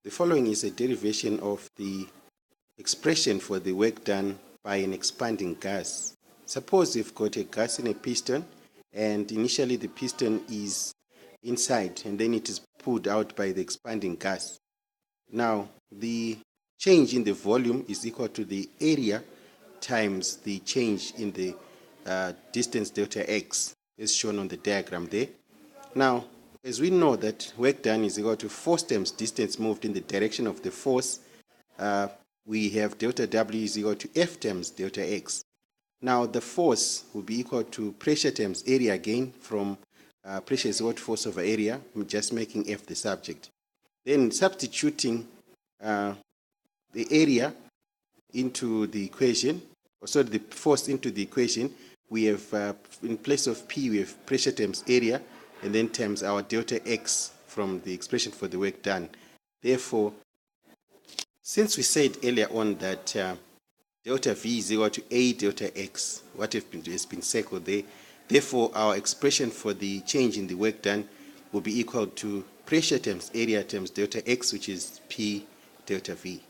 The following is a derivation of the expression for the work done by an expanding gas. Suppose you've got a gas in a piston, and initially the piston is inside and then it is pulled out by the expanding gas. Now, the change in the volume is equal to the area times the change in the distance delta x, as shown on the diagram there. Now, as we know that work done is equal to force times distance moved in the direction of the force, we have delta W is equal to F times delta X. Now, the force will be equal to pressure times area again, from pressure is equal to force over area, I'm just making F the subject. Then substituting the area into the equation, or sorry, the force into the equation, we have, in place of P, we have pressure times area, and then times our delta X from the expression for the work done. Therefore, since we said earlier on that delta V is equal to A delta X, what has been circled there, therefore our expression for the change in the work done will be equal to pressure times area times delta X, which is P delta V.